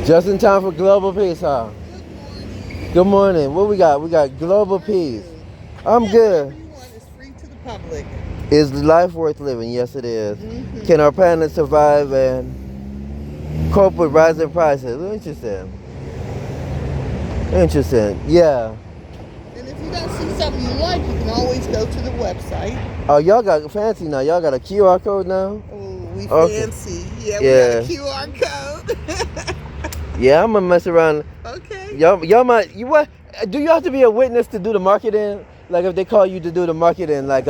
Just in time for global peace, huh? Good morning. What we got? We got global peace. I'm good. Whatever you want is free to the public. Is life worth living? Yes, it is. Can our planet survive and cope with rising prices? Interesting. Interesting. Yeah. And if you don't see something you like, you can always go to the website. Oh, y'all got fancy now. Y'all got a QR code now? Oh, we Okay. fancy. Yeah, Yeah. we got a QR code. Yeah, I'm gonna mess around. Okay. Y'all might. You what? Do you have to be a witness to do the marketing? Like if they call you to do the marketing, like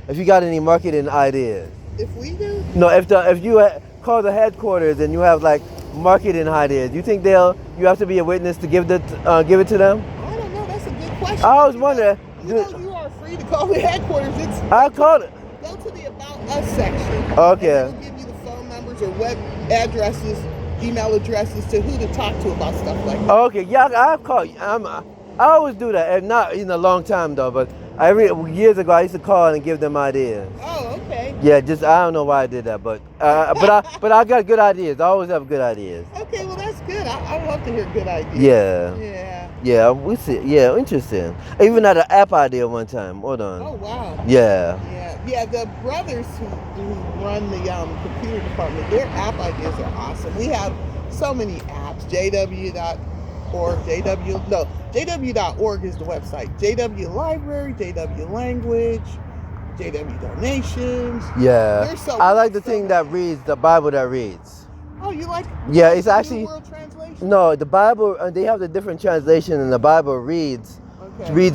if you got any marketing ideas? If we do? No, if you call the headquarters and you have like marketing ideas, you think you have to be a witness to give it to them? I don't know. That's a good question. I was wondering. You are free to call the headquarters. I called it. Go to the About Us section. Okay. And it'll give you the phone numbers or web addresses, email addresses to who to talk to about stuff like that. Okay, yeah, I've called. I always do that, and not in a long time though. But years ago, I used to call and give them ideas. Oh, okay. Yeah, I don't know why I did that, but I got good ideas. I always have good ideas. Okay, well that's good. I love to hear good ideas. Yeah. Yeah. Yeah, we see. Yeah, interesting. I even had an app idea one time. Hold on. Oh wow. Yeah. Yeah. The brothers who run the computer department, their app ideas are awesome. We have so many apps. JW.org, JW.org is the website. JW Library, JW Language, JW Donations. Yeah. I like the thing that reads, the Bible that reads. Oh, you like? Yeah, it's actually. New World Translation? No, the Bible. They have the different translation, and the Bible reads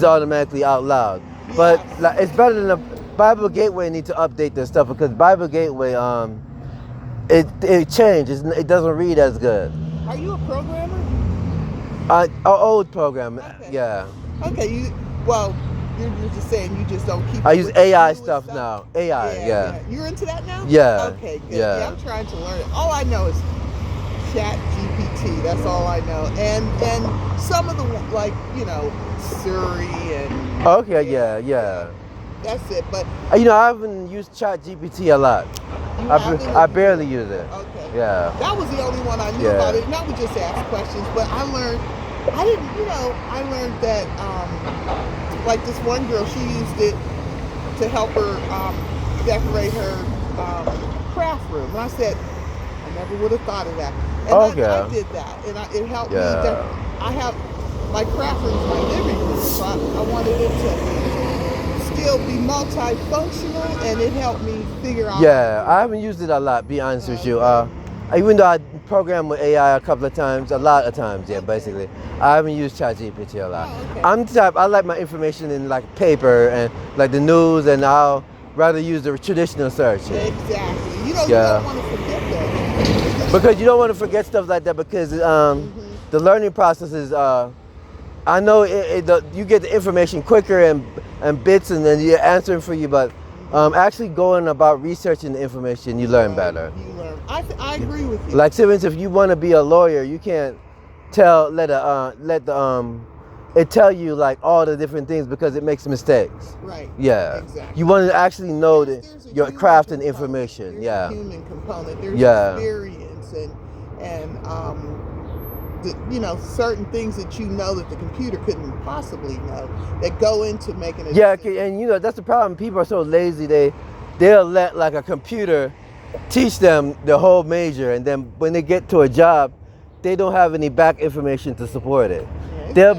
automatically out loud. Yes. But like, it's better than the Bible Gateway. Need to update their stuff because Bible Gateway, it changes. It doesn't read as good. Are you a programmer? An old program. Okay. Yeah. Okay. You're just saying you just don't keep. I use AI stuff now. AI. Yeah. You're into that now? Yeah. Okay, good. Yeah. I'm trying to learn it. All I know is Chat GPT. That's all I know. And some of the Siri and. Okay. Yeah. That's it. But I haven't used Chat GPT a lot. I barely use it. Okay. Yeah. That was the only one I knew about it. And I would just ask questions, but I learned that like this one girl, she used it to help her decorate her craft room. And I said, I never would have thought of that. And I did that, and it helped me. I have my craft room is my living room, so I wanted it to still be multifunctional, and it helped me figure out. Yeah, I haven't used it a lot, be honest with you. Even though I programmed with AI a couple of times, basically. I haven't used ChatGPT a lot. I'm the type, I like my information in like paper and like the news, and I'll rather use the traditional search. Exactly. You don't want to forget that. Because you don't want to forget stuff like that because the learning process is, I know you get the information quicker and bits and then you're answering for you, but actually going about researching the information, you learn better. You learn. I agree with you. Like, for instance, if you want to be a lawyer, you can't it tell you like all the different things because it makes mistakes. Right. Yeah. Exactly. You want to actually know your craft and information. There's a human component. There's experience and certain things that that the computer couldn't possibly know that go into making it. Yeah, and that's the problem. People are so lazy. They'll let like a computer teach them the whole major, and then when they get to a job, they don't have any back information to support it. I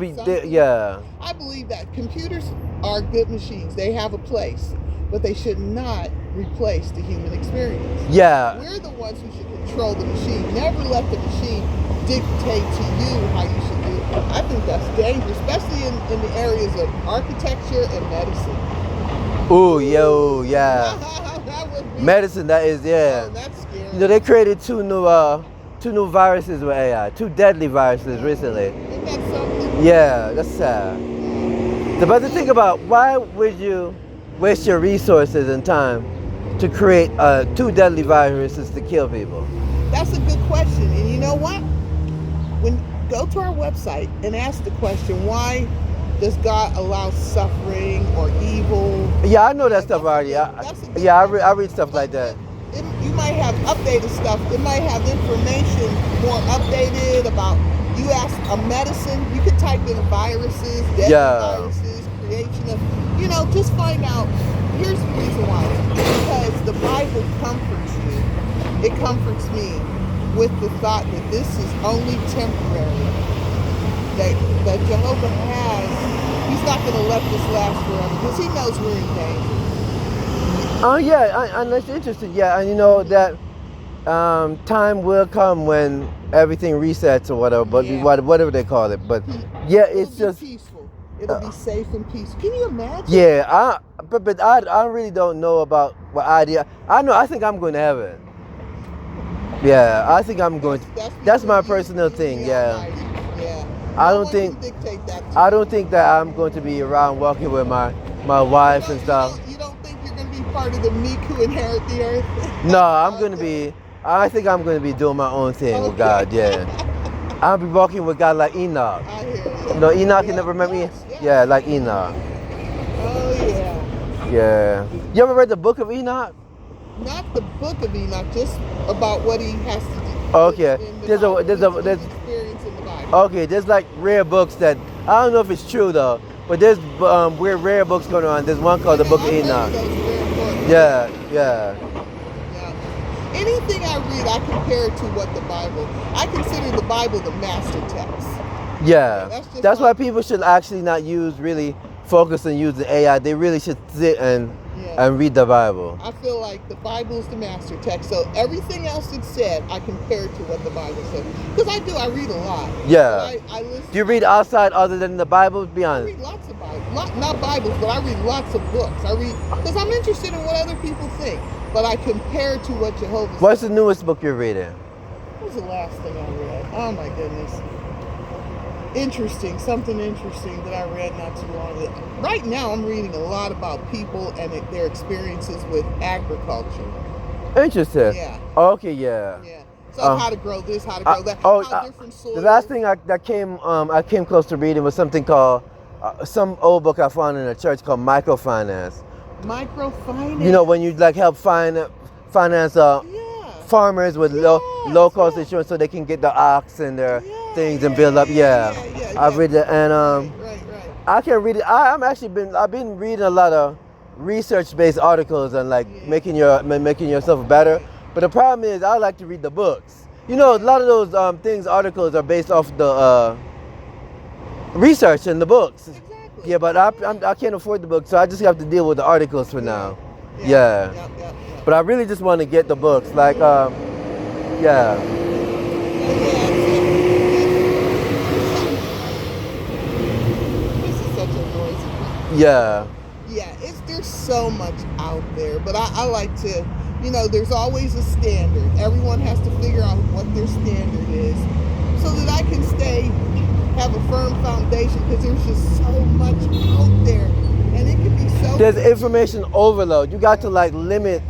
believe that computers are good machines. They have a place, but they should not replace the human experience. Yeah. We're the ones who should control the machine. Never let the machine dictate to you how you should do it. I think that's dangerous, especially in the areas of architecture and medicine. Ooh, yeah. Medicine, that is, yeah. Oh, that's scary. They created two new viruses with AI, two deadly viruses recently. Isn't that something? Yeah, that's sad. But to think about, why would you waste your resources and time to create two deadly viruses to kill people? That's a good question. And you know what? Go to our website and ask the question, why does God allow suffering or evil? Yeah, I know that stuff already. I read stuff like that. you might have updated stuff. It might have information more updated about. You ask a medicine, you could type in viruses, deadly viruses, creation of, just find out. Here's the reason why. Because the Bible comforts you. It comforts me with the thought that this is only temporary. That Jehovah he's not going to let this last forever because he knows we're in danger. Oh yeah, and that's interesting. Yeah, and that time will come when everything resets or whatever, but whatever they call it. But yeah, it's just peaceful. It'll be safe and peaceful. Can you imagine? Yeah, but I really don't know about what idea. I think I'm going to heaven. Yeah, I think I'm going. That's my personal thing. Yeah. I don't think that I'm going to be around walking with my wife and stuff. You don't think you're going to be part of the meek who inherit the earth? No, I think I'm going to be doing my own thing with God. Yeah, I'll be walking with God like Enoch. I hear you. No, Enoch, you never remember me? Yeah, like Enoch. Oh yeah. Yeah. You ever read the Book of Enoch? Not the Book of Enoch, just about what he has to do. Okay. There's experience in the Bible. Okay, there's like rare books that I don't know if it's true though, but there's weird rare books going on. There's one called the Book of Enoch. Yeah. Anything I read, I compare it to what the Bible. I consider the Bible the master text. Yeah. That's why people should actually not really focus on using AI. They really should sit and read the Bible. I feel like the Bible is the master text. So everything else it said, I compare it to what the Bible said. Because I read a lot. Yeah. I listen. Do you read outside other than the Bible? Be honest. I read lots of Bibles. Not Bibles, but I read lots of books. I read because I'm interested in what other people think. But I compare it to what Jehovah said. What's the newest book you're reading? What was the last thing I read? Oh my goodness. Something interesting that I read not too long ago. Right now I'm reading a lot about people and their experiences with agriculture. Interesting. Yeah. Okay, yeah. Yeah. So how to grow this, how to grow that, how different soils. The last thing I came close to reading was something called, some old book I found in a church called Microfinance. Microfinance? When you help finance farmers with low cost insurance so they can get the ox and their things and build up. I've read it and right. I can read it. I've been reading a lot of research based articles and making yourself better. But the problem is I like to read the books. A lot of those articles are based off the research in the books. Exactly. Yeah, but I can't afford the book, so I just have to deal with the articles for now. Yeah. But I really just want to get the books, yeah. This is such a noisy. Yeah. Yeah, there's so much out there, but I like to, there's always a standard. Everyone has to figure out what their standard is, so that I can have a firm foundation, because there's just so much out there, and it can be so. There's information overload. You got to limit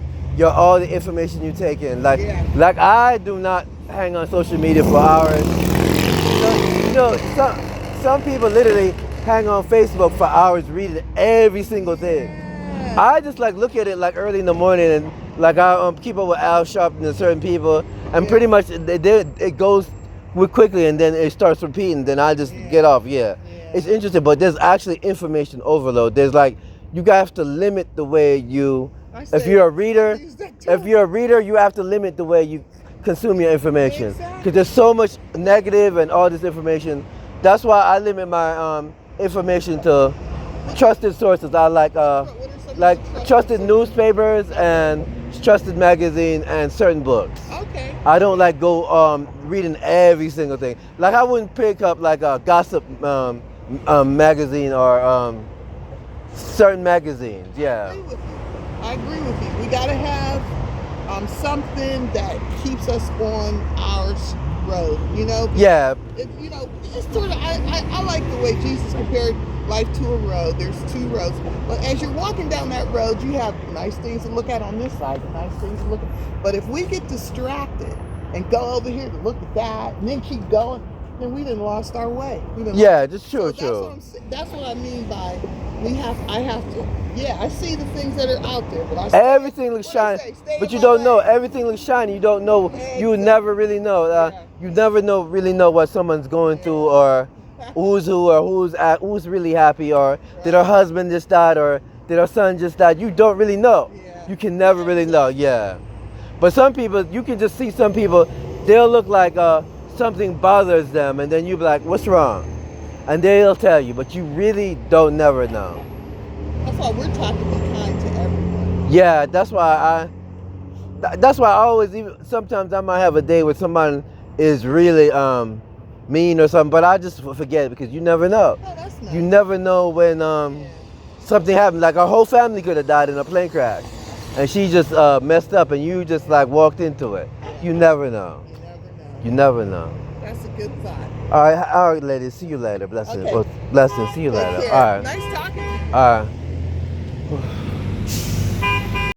all the information you take in. I do not hang on social media for hours. Some people literally hang on Facebook for hours reading every single thing. Yeah. I just look at it early in the morning and I keep up with Al Sharpton and certain people, and pretty much it goes quickly and then it starts repeating. Then I just get off. It's interesting, but there's actually information overload. There's you have to limit the way you. If you're a reader, you have to limit the way you consume your information, because there's so much negative and all this information. That's why I limit my information to trusted sources. I like trusted newspapers and trusted magazine and certain books. Okay. I don't go reading every single thing. I wouldn't pick up a gossip magazine or certain magazines. Yeah. I agree with you. We got to have something that keeps us on our road, Yeah. It's sort of, I like the way Jesus compared life to a road. There's two roads. But as you're walking down that road, you have nice things to look at on this side and nice things to look at. But if we get distracted and go over here to look at that and then keep going, then we done lost our way. Yeah, just true, so true. That's what I mean by I have to. Yeah, I see the things that are out there, but Everything looks shiny, but you don't know. Everything looks shiny. You don't know. Exactly. You never really know. You never really know what someone's going through, or who's who, or who's really happy, or did her husband just died, or did her son just died. You don't really know. Yeah. You can never really know. Yeah. But some people, you can just see some people. They'll look like something bothers them, and then you be like, "What's wrong?" And they'll tell you, but you really don't never know. That's why we're taught to be kind to everyone. Yeah, that's why I always, even sometimes I might have a day where someone is really mean or something, but I just forget it because you never know. Oh, that's nice. You never know when something happened. Like our whole family could have died in a plane crash, and she just messed up, and you just like walked into it. You never know. You never know. You never know. That's a good thought. All right, ladies. See you later. Blessings. Okay. Blessings. See you Take later. care. All right. Nice talking to you. All right.